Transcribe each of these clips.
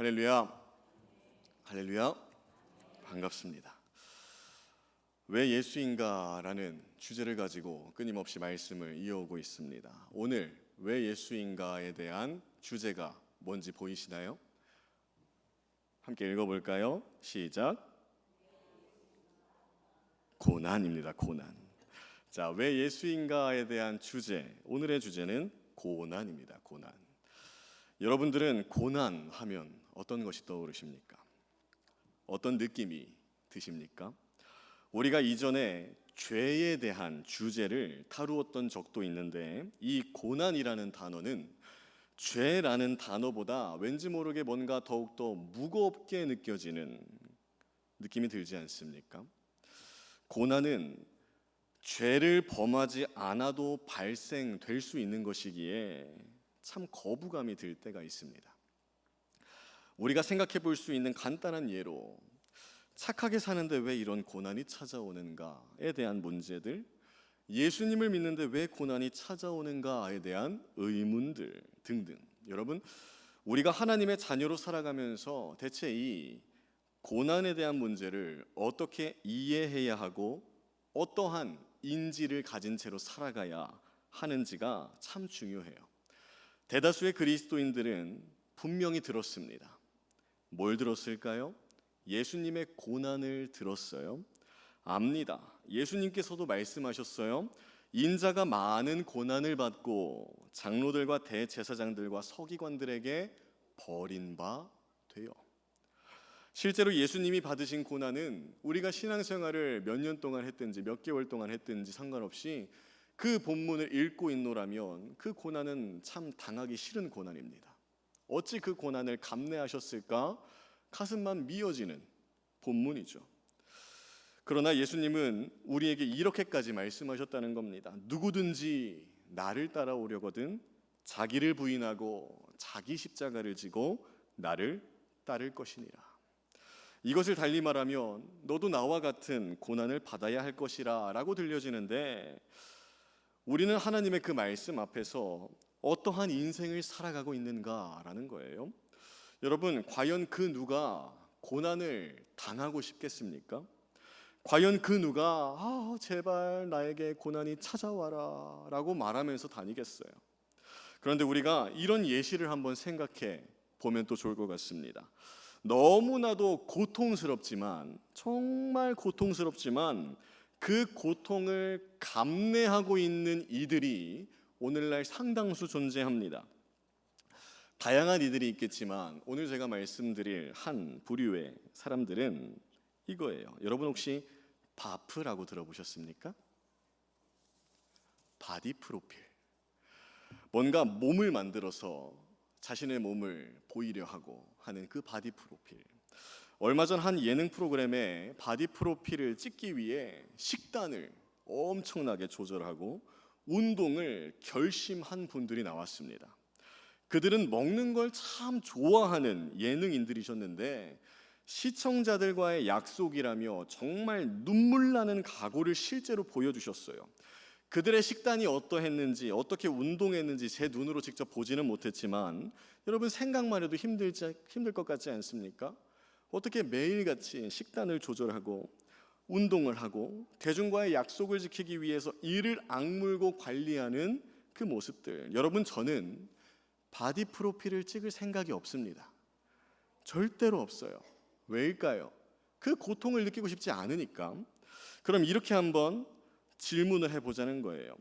할렐루야, 할렐루야, 반갑습니다. 왜 예수인가? 라는 주제를 가지고 끊임없이 말씀을 이어오고 있습니다. 오늘 왜 예수인가에 대한 주제가 뭔지 보이시나요? 함께 읽어볼까요? 시작. 고난입니다. 고난. 자, 왜 예수인가에 대한 주제, 오늘의 주제는 고난입니다. 고난. 여러분들은 고난하면 어떤 것이 떠오르십니까? 어떤 느낌이 드십니까? 우리가 이전에 죄에 대한 주제를 다루었던 적도 있는데, 이 고난이라는 단어는 죄라는 단어보다 왠지 모르게 뭔가 더욱더 무겁게 느껴지는 느낌이 들지 않습니까? 고난은 죄를 범하지 않아도 발생될 수 있는 것이기에 참 거부감이 들 때가 있습니다. 우리가 생각해 볼 수 있는 간단한 예로, 착하게 사는데 왜 이런 고난이 찾아오는가에 대한 문제들, 예수님을 믿는데 왜 고난이 찾아오는가에 대한 의문들 등등. 여러분, 우리가 하나님의 자녀로 살아가면서 대체 이 고난에 대한 문제를 어떻게 이해해야 하고 어떠한 인지를 가진 채로 살아가야 하는지가 참 중요해요. 대다수의 그리스도인들은 분명히 들었습니다. 뭘 들었을까요? 예수님의 고난을 들었어요. 압니다. 예수님께서도 말씀하셨어요. 인자가 많은 고난을 받고 장로들과 대제사장들과 서기관들에게 버린 바 되어. 실제로 예수님이 받으신 고난은 우리가 신앙생활을 몇 년 동안 했든지 몇 개월 동안 했든지 상관없이 그 본문을 읽고 있노라면 그 고난은 참 당하기 싫은 고난입니다. 어찌 그 고난을 감내하셨을까? 가슴만 미어지는 본문이죠. 그러나 예수님은 우리에게 이렇게까지 말씀하셨다는 겁니다. 누구든지 나를 따라오려거든 자기를 부인하고 자기 십자가를 지고 나를 따를 것이니라. 이것을 달리 말하면 너도 나와 같은 고난을 받아야 할 것이라 라고 들려지는데, 우리는 하나님의 그 말씀 앞에서 어떠한 인생을 살아가고 있는가라는 거예요. 여러분, 과연 그 누가 고난을 당하고 싶겠습니까? 과연 그 누가 제발 나에게 고난이 찾아와라 라고 말하면서 다니겠어요? 그런데 우리가 이런 예시를 한번 생각해 보면 또 좋을 것 같습니다. 너무나도 고통스럽지만, 정말 고통스럽지만 그 고통을 감내하고 있는 이들이 오늘날 상당수 존재합니다. 다양한 이들이 있겠지만 오늘 제가 말씀드릴 한 부류의 사람들은 이거예요. 여러분 혹시 바프라고 들어보셨습니까? 바디 프로필. 뭔가 몸을 만들어서 자신의 몸을 보이려 하고 하는 그 바디 프로필. 얼마 전 한 예능 프로그램에 바디 프로필을 찍기 위해 식단을 엄청나게 조절하고 운동을 결심한 분들이 나왔습니다. 그들은 먹는 걸 참 좋아하는 예능인들이셨는데, 시청자들과의 약속이라며 정말 눈물 나는 각오를 실제로 보여주셨어요. 그들의 식단이 어떠했는지, 어떻게 운동했는지 제 눈으로 직접 보지는 못했지만 여러분 생각만 해도 힘들 것 같지 않습니까? 어떻게 매일같이 식단을 조절하고 운동을 하고 대중과의 약속을 지키기 위해서 이를 악물고 관리하는 그 모습들. 여러분, 저는 바디 프로필을 찍을 생각이 없습니다. 절대로 없어요. 왜일까요? 그 고통을 느끼고 싶지 않으니까. 그럼 이렇게 한번 질문을 해보자는 거예요.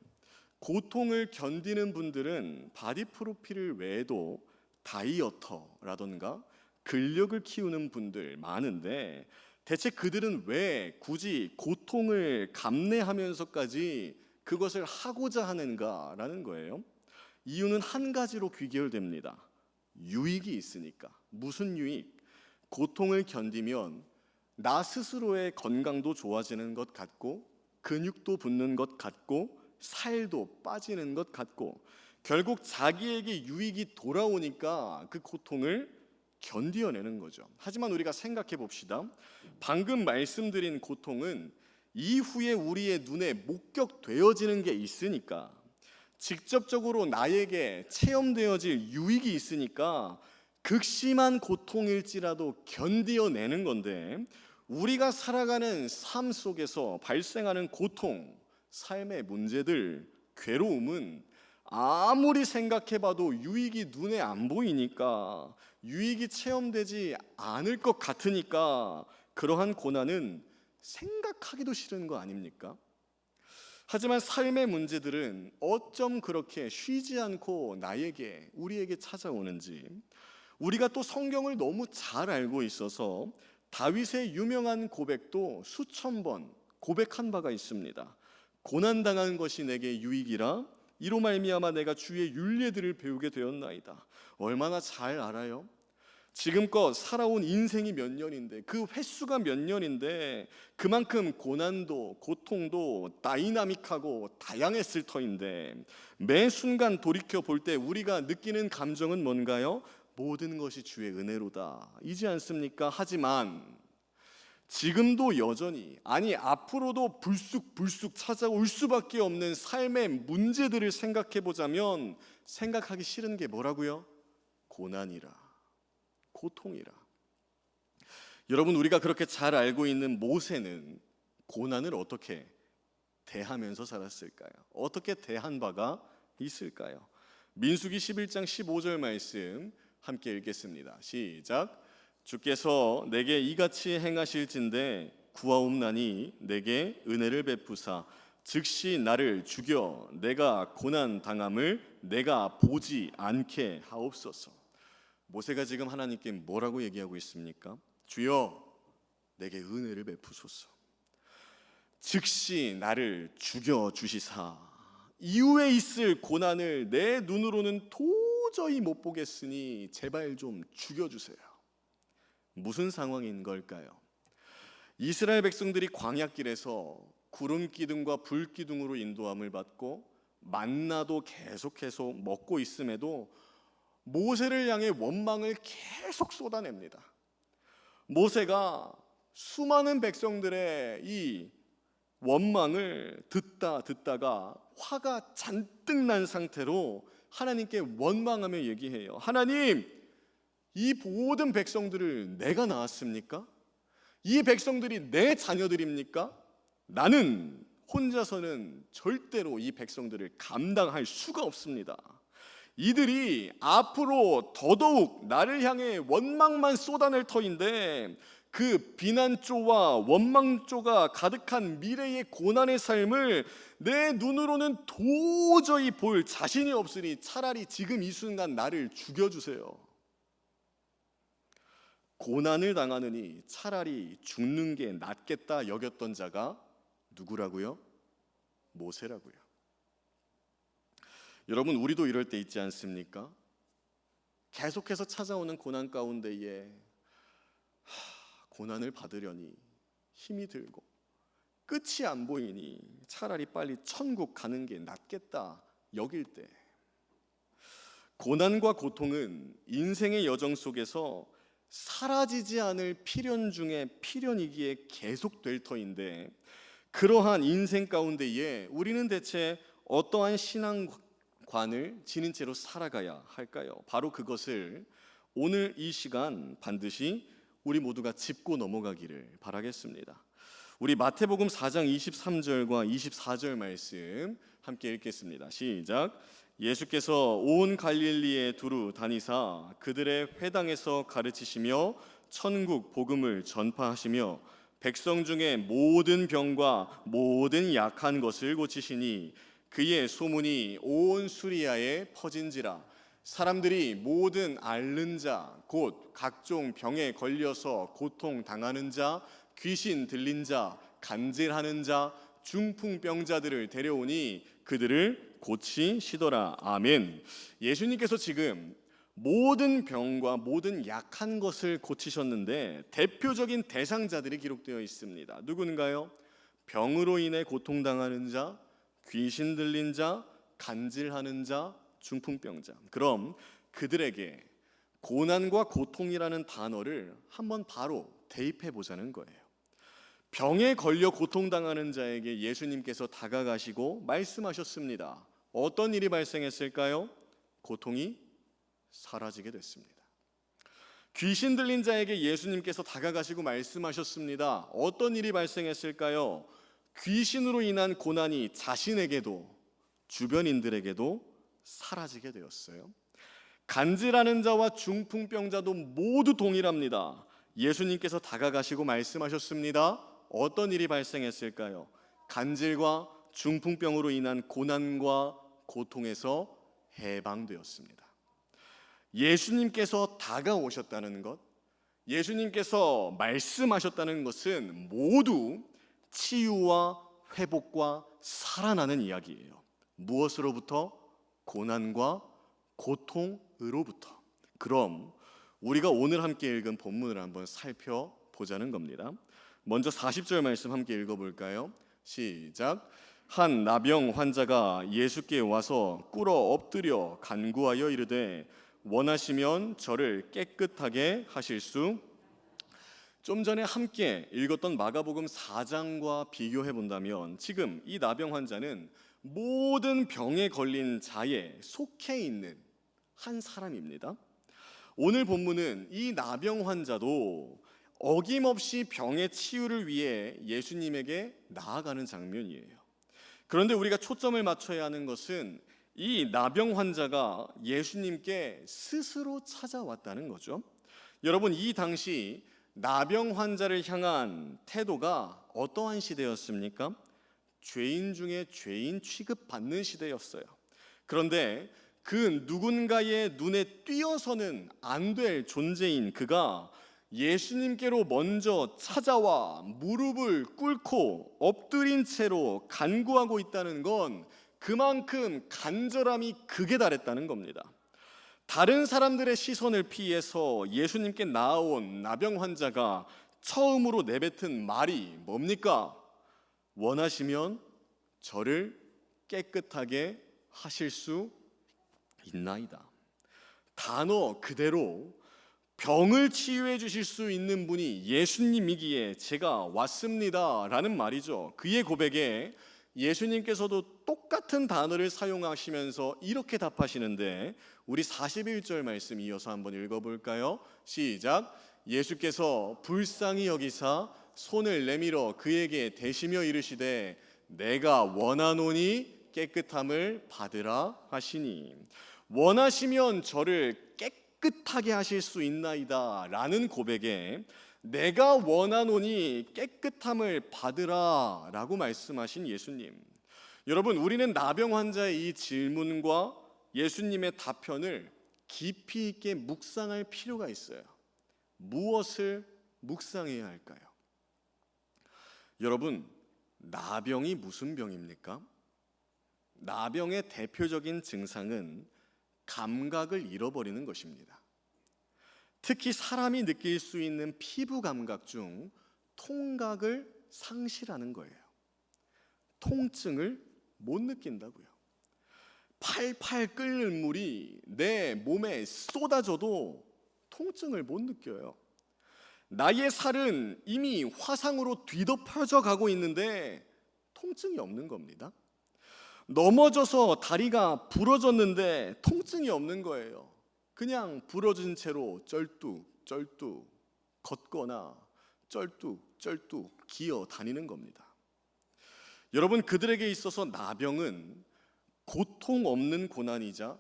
고통을 견디는 분들은 바디 프로필 외에도 다이어터라던가 근력을 키우는 분들 많은데, 대체 그들은 왜 굳이 고통을 감내하면서까지 그것을 하고자 하는가라는 거예요. 이유는 한 가지로 귀결됩니다. 유익이 있으니까. 무슨 유익? 고통을 견디면 나 스스로의 건강도 좋아지는 것 같고, 근육도 붙는 것 같고, 살도 빠지는 것 같고, 결국 자기에게 유익이 돌아오니까 그 고통을 견디어내는 거죠. 하지만 우리가 생각해 봅시다. 방금 말씀드린 고통은 이후에 우리의 눈에 목격되어지는 게 있으니까, 직접적으로 나에게 체험되어질 유익이 있으니까 극심한 고통일지라도 견디어내는 건데, 우리가 살아가는 삶 속에서 발생하는 고통, 삶의 문제들, 괴로움은 아무리 생각해봐도 유익이 눈에 안 보이니까, 유익이 체험되지 않을 것 같으니까 그러한 고난은 생각하기도 싫은 거 아닙니까? 하지만 삶의 문제들은 어쩜 그렇게 쉬지 않고 나에게, 우리에게 찾아오는지 우리가 또 성경을 너무 잘 알고 있어서 다윗의 유명한 고백도 수천 번 고백한 바가 있습니다. 고난당한 것이 내게 유익이라 이로 말미암아 내가 주의 율례들을 배우게 되었나이다. 얼마나 잘 알아요? 지금껏 살아온 인생이 몇 년인데, 그 횟수가 몇 년인데 그만큼 고난도 고통도 다이나믹하고 다양했을 터인데, 매 순간 돌이켜 볼 때 우리가 느끼는 감정은 뭔가요? 모든 것이 주의 은혜로다 이지 않습니까? 하지만 지금도 여전히, 아니 앞으로도 불쑥 찾아올 수밖에 없는 삶의 문제들을 생각해 보자면 생각하기 싫은 게 뭐라고요? 고난이라, 고통이라. 여러분, 우리가 그렇게 잘 알고 있는 모세는 고난을 어떻게 대하면서 살았을까요? 어떻게 대한 바가 있을까요? 민수기 11장 15절 말씀 함께 읽겠습니다. 시작. 주께서 내게 이같이 행하실진대 구하옵나니 내게 은혜를 베푸사 즉시 나를 죽여 내가 고난 당함을 내가 보지 않게 하옵소서. 모세가 지금 하나님께 뭐라고 얘기하고 있습니까? 주여 내게 은혜를 베푸소서. 즉시 나를 죽여 주시사 이후에 있을 고난을 내 눈으로는 도저히 못 보겠으니 제발 좀 죽여주세요. 무슨 상황인 걸까요? 이스라엘 백성들이 광야길에서 구름 기둥과 불 기둥으로 인도함을 받고 만나도 계속해서 먹고 있음에도 모세를 향해 원망을 계속 쏟아냅니다. 모세가 수많은 백성들의 이 원망을 듣다가 화가 잔뜩 난 상태로 하나님께 원망하며 얘기해요. 하나님, 이 모든 백성들을 내가 낳았습니까? 이 백성들이 내 자녀들입니까? 나는 혼자서는 절대로 이 백성들을 감당할 수가 없습니다. 이들이 앞으로 더더욱 나를 향해 원망만 쏟아낼 터인데 그 비난조와 원망조가 가득한 미래의 고난의 삶을 내 눈으로는 도저히 볼 자신이 없으니 차라리 지금 이 순간 나를 죽여주세요. 고난을 당하느니 차라리 죽는 게 낫겠다 여겼던 자가 누구라고요? 모세라고요. 여러분, 우리도 이럴 때 있지 않습니까? 계속해서 찾아오는 고난 가운데에 고난을 받으려니 힘이 들고 끝이 안 보이니 차라리 빨리 천국 가는 게 낫겠다 여길 때, 고난과 고통은 인생의 여정 속에서 사라지지 않을 필연 중에 필연이기에 계속될 터인데, 그러한 인생 가운데에 우리는 대체 어떠한 신앙관을 지닌 채로 살아가야 할까요? 바로 그것을 오늘 이 시간 반드시 우리 모두가 짚고 넘어가기를 바라겠습니다. 우리 마태복음 4장 23절과 24절 말씀 함께 읽겠습니다. 시작. 예수께서 온 갈릴리에 두루 다니사 그들의 회당에서 가르치시며 천국 복음을 전파하시며 백성 중에 모든 병과 모든 약한 것을 고치시니 그의 소문이 온 수리아에 퍼진지라. 사람들이 모든 앓는 자, 곧 각종 병에 걸려서 고통 당하는 자, 귀신 들린 자, 간질하는 자, 중풍병자들을 데려오니 그들을 고치시더라. 아멘. 예수님께서 지금 모든 병과 모든 약한 것을 고치셨는데 대표적인 대상자들이 기록되어 있습니다. 누군가요? 병으로 인해 고통당하는 자, 귀신 들린 자, 간질하는 자, 중풍병자. 그럼 그들에게 고난과 고통이라는 단어를 한번 바로 대입해 보자는 거예요. 병에 걸려 고통당하는 자에게 예수님께서 다가가시고 말씀하셨습니다. 어떤 일이 발생했을까요? 고통이 사라지게 됐습니다. 귀신 들린 자에게 예수님께서 다가가시고 말씀하셨습니다. 어떤 일이 발생했을까요? 귀신으로 인한 고난이 자신에게도 주변인들에게도 사라지게 되었어요. 간질하는 자와 중풍병자도 모두 동일합니다. 예수님께서 다가가시고 말씀하셨습니다. 어떤 일이 발생했을까요? 간질과 중풍병으로 인한 고난과 고통에서 해방되었습니다. 예수님께서 다가오셨다는 것, 예수님께서 말씀하셨다는 것은 모두 치유와 회복과 살아나는 이야기예요. 무엇으로부터? 고난과 고통으로부터. 그럼 우리가 오늘 함께 읽은 본문을 한번 살펴보자는 겁니다. 먼저 40절 말씀 함께 읽어볼까요? 시작. 한 나병 환자가 예수께 와서 꿇어 엎드려 간구하여 이르되 원하시면 저를 깨끗하게 하실 수. 좀 전에 함께 읽었던 마가복음 4장과 비교해 본다면 지금 이 나병 환자는 모든 병에 걸린 자에 속해 있는 한 사람입니다. 오늘 본문은 이 나병 환자도 어김없이 병의 치유를 위해 예수님에게 나아가는 장면이에요. 그런데 우리가 초점을 맞춰야 하는 것은 이 나병 환자가 예수님께 스스로 찾아왔다는 거죠. 여러분, 이 당시 나병 환자를 향한 태도가 어떠한 시대였습니까? 죄인 중에 죄인 취급받는 시대였어요. 그런데 그 누군가의 눈에 띄어서는 안 될 존재인 그가 예수님께로 먼저 찾아와 무릎을 꿇고 엎드린 채로 간구하고 있다는 건 그만큼 간절함이 극에 달했다는 겁니다. 다른 사람들의 시선을 피해서 예수님께 나아온 나병 환자가 처음으로 내뱉은 말이 뭡니까? 원하시면 저를 깨끗하게 하실 수 있나이다. 단어 그대로 병을 치유해 주실 수 있는 분이 예수님이기에 제가 왔습니다 라는 말이죠. 그의 고백에 예수님께서도 똑같은 단어를 사용하시면서 이렇게 답하시는데 우리 41절 말씀 이어서 한번 읽어볼까요? 시작. 예수께서 불쌍히 여기사 손을 내밀어 그에게 대시며 이르시되 내가 원하노니 깨끗함을 받으라 하시니, 원하시면 저를 깨끗하게 하실 수 있나이다 라는 고백에 내가 원하노니 깨끗함을 받으라 라고 말씀하신 예수님. 여러분, 우리는 나병 환자의 이 질문과 예수님의 답변을 깊이 있게 묵상할 필요가 있어요. 무엇을 묵상해야 할까요? 여러분, 나병이 무슨 병입니까? 나병의 대표적인 증상은 감각을 잃어버리는 것입니다. 특히 사람이 느낄 수 있는 피부 감각 중 통각을 상실하는 거예요. 통증을 못 느낀다고요. 팔팔 끓는 물이 내 몸에 쏟아져도 통증을 못 느껴요. 나의 살은 이미 화상으로 뒤덮여져 가고 있는데 통증이 없는 겁니다. 넘어져서 다리가 부러졌는데 통증이 없는 거예요. 그냥 부러진 채로 쩔뚝쩔뚝 걷거나 쩔뚝쩔뚝 기어 다니는 겁니다. 여러분, 그들에게 있어서 나병은 고통 없는 고난이자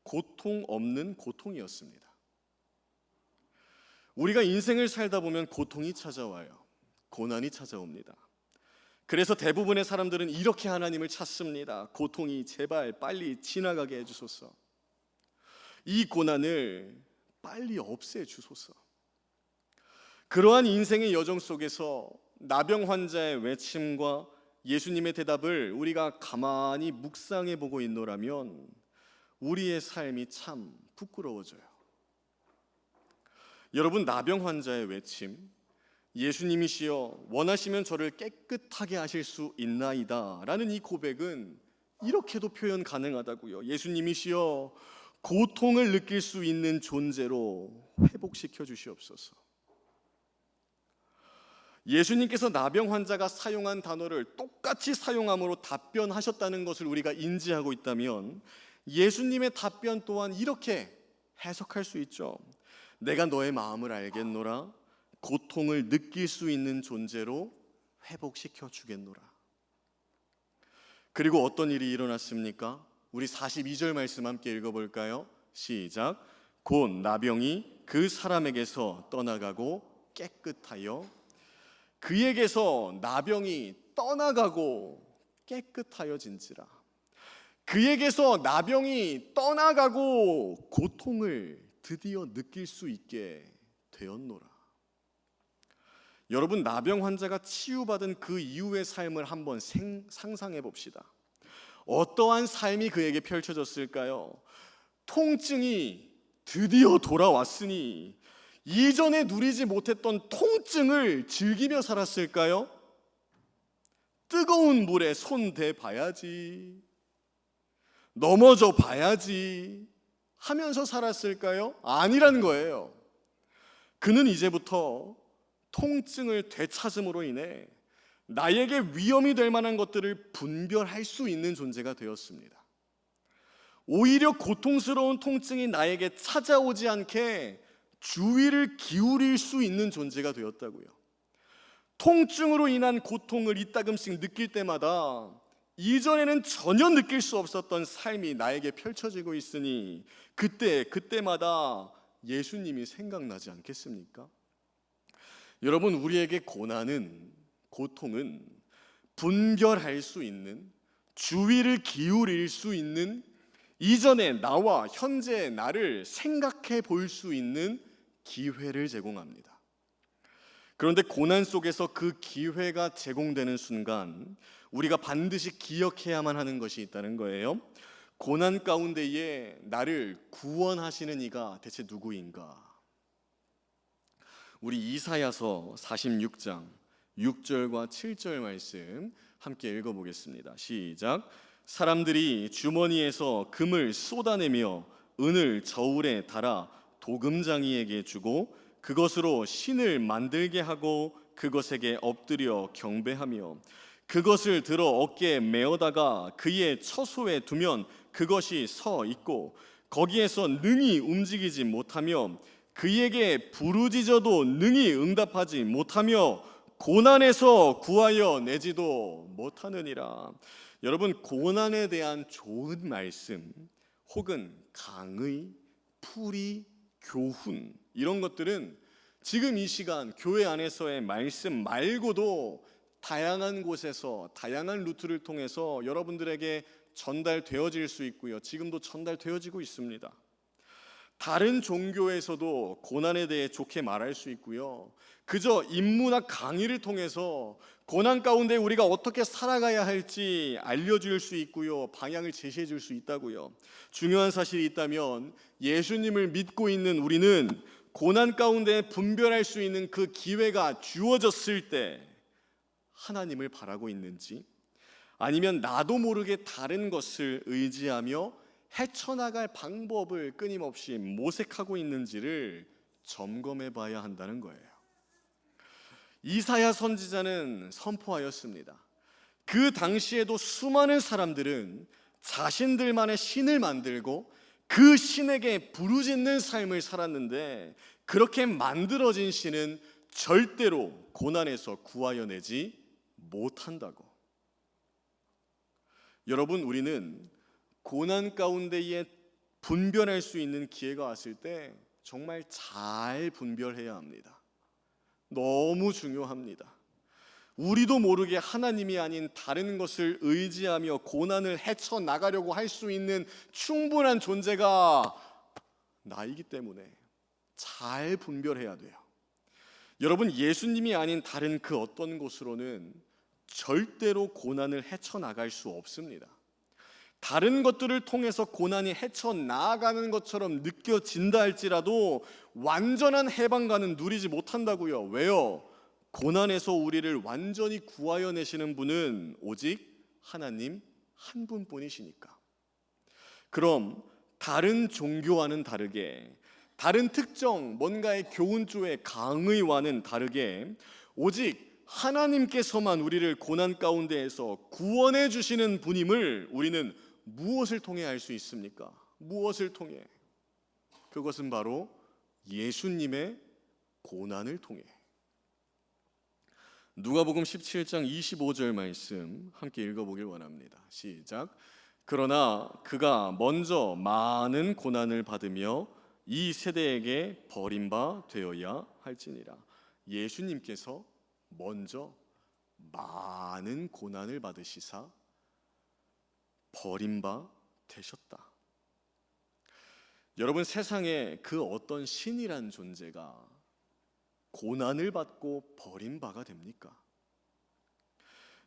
고통 없는 고통이었습니다. 우리가 인생을 살다 보면 고통이 찾아와요. 고난이 찾아옵니다. 그래서 대부분의 사람들은 이렇게 하나님을 찾습니다. 고통이 제발 빨리 지나가게 해주소서. 이 고난을 빨리 없애주소서. 그러한 인생의 여정 속에서 나병 환자의 외침과 예수님의 대답을 우리가 가만히 묵상해 보고 있노라면 우리의 삶이 참 부끄러워져요. 여러분, 나병 환자의 외침, 예수님이시여 원하시면 저를 깨끗하게 하실 수 있나이다 라는 이 고백은 이렇게도 표현 가능하다고요. 예수님이시여 고통을 느낄 수 있는 존재로 회복시켜 주시옵소서. 예수님께서 나병 환자가 사용한 단어를 똑같이 사용함으로 답변하셨다는 것을 우리가 인지하고 있다면 예수님의 답변 또한 이렇게 해석할 수 있죠. 내가 너의 마음을 알겠노라. 고통을 느낄 수 있는 존재로 회복시켜 주겠노라. 그리고 어떤 일이 일어났습니까? 우리 42절 말씀 함께 읽어볼까요? 시작. 곧 나병이 그 사람에게서 떠나가고 깨끗하여, 그에게서 나병이 떠나가고 깨끗하여진지라. 그에게서 나병이 떠나가고 고통을 드디어 느낄 수 있게 되었노라. 여러분, 나병 환자가 치유받은 그 이후의 삶을 한번 상상해 봅시다. 어떠한 삶이 그에게 펼쳐졌을까요? 통증이 드디어 돌아왔으니 이전에 누리지 못했던 통증을 즐기며 살았을까요? 뜨거운 물에 손 대봐야지, 넘어져 봐야지 하면서 살았을까요? 아니란 거예요. 그는 이제부터 통증을 되찾음으로 인해 나에게 위험이 될 만한 것들을 분별할 수 있는 존재가 되었습니다. 오히려 고통스러운 통증이 나에게 찾아오지 않게 주의를 기울일 수 있는 존재가 되었다고요. 통증으로 인한 고통을 이따금씩 느낄 때마다 이전에는 전혀 느낄 수 없었던 삶이 나에게 펼쳐지고 있으니 그때마다 예수님이 생각나지 않겠습니까? 여러분, 우리에게 고통은 분별할 수 있는, 주의를 기울일 수 있는, 이전의 나와 현재의 나를 생각해 볼 수 있는 기회를 제공합니다. 그런데 고난 속에서 그 기회가 제공되는 순간 우리가 반드시 기억해야만 하는 것이 있다는 거예요. 고난 가운데에 나를 구원하시는 이가 대체 누구인가? 우리 이사야서 46장 6절과 7절 말씀 함께 읽어보겠습니다. 시작. 사람들이 주머니에서 금을 쏟아내며 은을 저울에 달아 도금장이에게 주고 그것으로 신을 만들게 하고 그것에게 엎드려 경배하며 그것을 들어 어깨에 메어다가 그의 처소에 두면 그것이 서 있고 거기에서 능히 움직이지 못하며 그에게 부르짖어도 능히 응답하지 못하며 고난에서 구하여 내지도 못하느니라. 여러분, 고난에 대한 좋은 말씀 혹은 강의, 풀이, 교훈, 이런 것들은 지금 이 시간 교회 안에서의 말씀 말고도 다양한 곳에서 다양한 루트를 통해서 여러분들에게 전달되어질 수 있고요. 지금도 전달되어지고 있습니다. 다른 종교에서도 고난에 대해 좋게 말할 수 있고요. 그저 인문학 강의를 통해서 고난 가운데 우리가 어떻게 살아가야 할지 알려줄 수 있고요. 방향을 제시해 줄 수 있다고요. 중요한 사실이 있다면 예수님을 믿고 있는 우리는 고난 가운데 분별할 수 있는 그 기회가 주어졌을 때 하나님을 바라고 있는지, 아니면 나도 모르게 다른 것을 의지하며 헤쳐나갈 방법을 끊임없이 모색하고 있는지를 점검해 봐야 한다는 거예요. 이사야 선지자는 선포하였습니다. 그 당시에도 수많은 사람들은 자신들만의 신을 만들고 그 신에게 부르짖는 삶을 살았는데 그렇게 만들어진 신은 절대로 고난에서 구하여 내지 못한다고. 여러분, 우리는 고난 가운데에 분별할 수 있는 기회가 왔을 때 정말 잘 분별해야 합니다. 너무 중요합니다. 우리도 모르게 하나님이 아닌 다른 것을 의지하며 고난을 헤쳐나가려고 할 수 있는 충분한 존재가 나이기 때문에 잘 분별해야 돼요. 여러분, 예수님이 아닌 다른 그 어떤 곳으로는 절대로 고난을 헤쳐나갈 수 없습니다. 다른 것들을 통해서 고난이 헤쳐나가는 것처럼 느껴진다 할지라도 완전한 해방감은 누리지 못한다고요. 왜요? 고난에서 우리를 완전히 구하여 내시는 분은 오직 하나님 한 분뿐이시니까. 그럼 다른 종교와는 다르게, 다른 특정 뭔가의 교훈조의 강의와는 다르게 오직 하나님께서만 우리를 고난 가운데에서 구원해 주시는 분임을 우리는 무엇을 통해 알 수 있습니까? 무엇을 통해? 그것은 바로 예수님의 고난을 통해. 누가복음 17장 25절 말씀 함께 읽어보길 원합니다. 시작. 그러나 그가 먼저 많은 고난을 받으며 이 세대에게 버림바 되어야 할지니라. 예수님께서 먼저 많은 고난을 받으시사 버림바 되셨다. 여러분, 세상에 그 어떤 신이란 존재가 고난을 받고 버림바가 됩니까?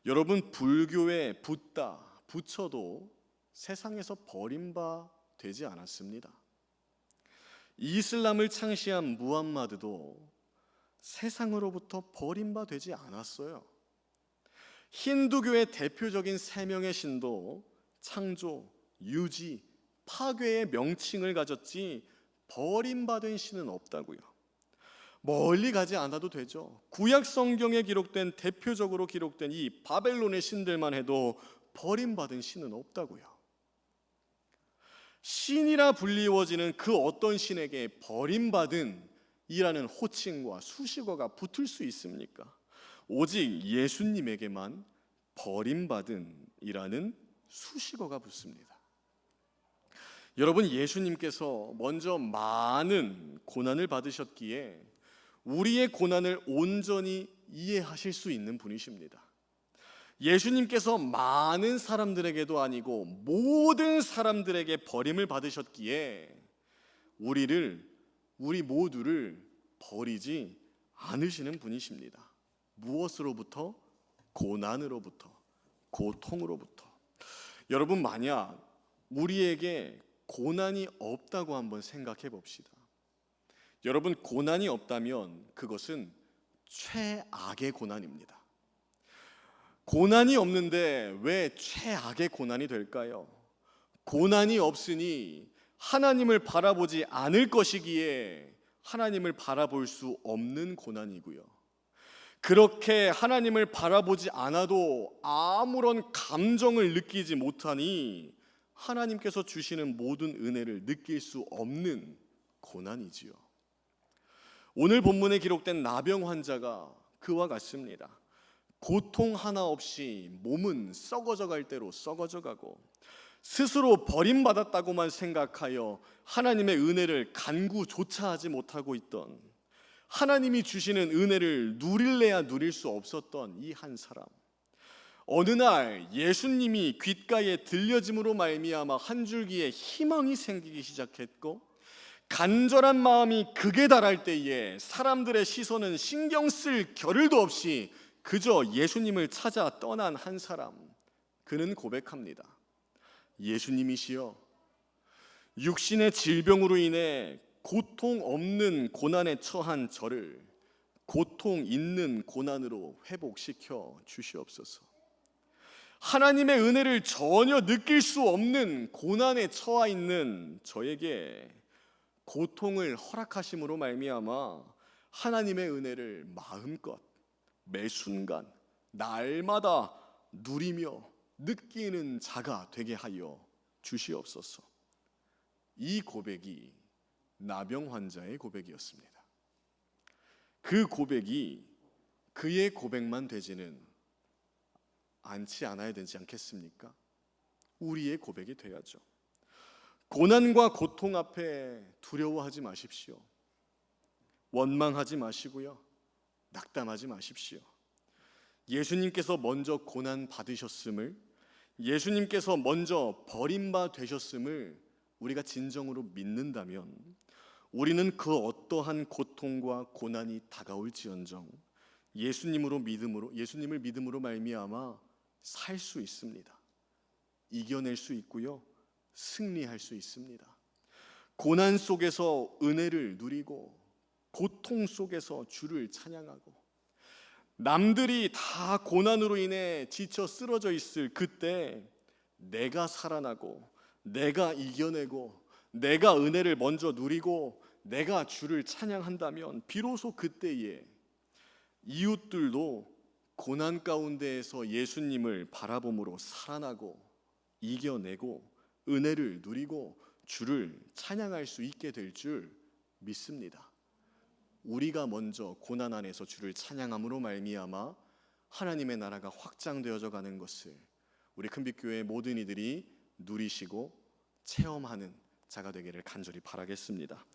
여러분, 불교의 붓다, 부처도 세상에서 버림바 되지 않았습니다. 이슬람을 창시한 무함마드도 세상으로부터 버림바 되지 않았어요. 힌두교의 대표적인 세 명의 신도 창조, 유지, 파괴의 명칭을 가졌지 버림받은 신은 없다고요. 멀리 가지 않아도 되죠. 구약 성경에 기록된, 대표적으로 기록된 이 바벨론의 신들만 해도 버림받은 신은 없다고요. 신이라 불리워지는 그 어떤 신에게 버림받은 이라는 호칭과 수식어가 붙을 수 있습니까? 오직 예수님에게만 버림받은 이라는 수식어가 붙습니다. 여러분, 예수님께서 먼저 많은 고난을 받으셨기에 우리의 고난을 온전히 이해하실 수 있는 분이십니다. 예수님께서 많은 사람들에게도 아니고 모든 사람들에게 버림을 받으셨기에 우리 모두를 버리지 않으시는 분이십니다. 무엇으로부터? 고난으로부터, 고통으로부터. 여러분, 만약 우리에게 고난이 없다고 한번 생각해 봅시다. 여러분, 고난이 없다면 그것은 최악의 고난입니다. 고난이 없는데 왜 최악의 고난이 될까요? 고난이 없으니 하나님을 바라보지 않을 것이기에 하나님을 바라볼 수 없는 고난이고요. 그렇게 하나님을 바라보지 않아도 아무런 감정을 느끼지 못하니 하나님께서 주시는 모든 은혜를 느낄 수 없는 고난이지요. 오늘 본문에 기록된 나병 환자가 그와 같습니다. 고통 하나 없이 몸은 썩어져 갈 대로 썩어져 가고 스스로 버림받았다고만 생각하여 하나님의 은혜를 간구조차 하지 못하고 있던, 하나님이 주시는 은혜를 누릴래야 누릴 수 없었던 이 한 사람, 어느 날 예수님이 귓가에 들려짐으로 말미암아 한 줄기의 희망이 생기기 시작했고, 간절한 마음이 극에 달할 때에 사람들의 시선은 신경 쓸 겨를도 없이 그저 예수님을 찾아 떠난 한 사람, 그는 고백합니다. 예수님이시여, 육신의 질병으로 인해 고통 없는 고난에 처한 저를 고통 있는 고난으로 회복시켜 주시옵소서. 하나님의 은혜를 전혀 느낄 수 없는 고난에 처해 있는 저에게 고통을 허락하심으로 말미암아 하나님의 은혜를 마음껏 매 순간 날마다 누리며 느끼는 자가 되게 하여 주시옵소서. 이 고백이 나병 환자의 고백이었습니다. 그 고백이 그의 고백만 되지는 않지 않아야 되지 않겠습니까? 우리의 고백이 돼야죠. 고난과 고통 앞에 두려워하지 마십시오. 원망하지 마시고요. 낙담하지 마십시오. 예수님께서 먼저 고난 받으셨음을, 예수님께서 먼저 버림바 되셨음을 우리가 진정으로 믿는다면 우리는 그 어떠한 고통과 고난이 다가올지언정 예수님을 믿음으로 말미암아 살 수 있습니다. 이겨낼 수 있고요. 승리할 수 있습니다. 고난 속에서 은혜를 누리고 고통 속에서 주를 찬양하고, 남들이 다 고난으로 인해 지쳐 쓰러져 있을 그때 내가 살아나고 내가 이겨내고 내가 은혜를 먼저 누리고 내가 주를 찬양한다면 비로소 그때에 이웃들도 고난 가운데에서 예수님을 바라봄으로 살아나고 이겨내고 은혜를 누리고 주를 찬양할 수 있게 될 줄 믿습니다. 우리가 먼저 고난 안에서 주를 찬양함으로 말미암아 하나님의 나라가 확장되어져 가는 것을 우리 큰빛교회 모든 이들이 누리시고 체험하는 자가 되기를 간절히 바라겠습니다.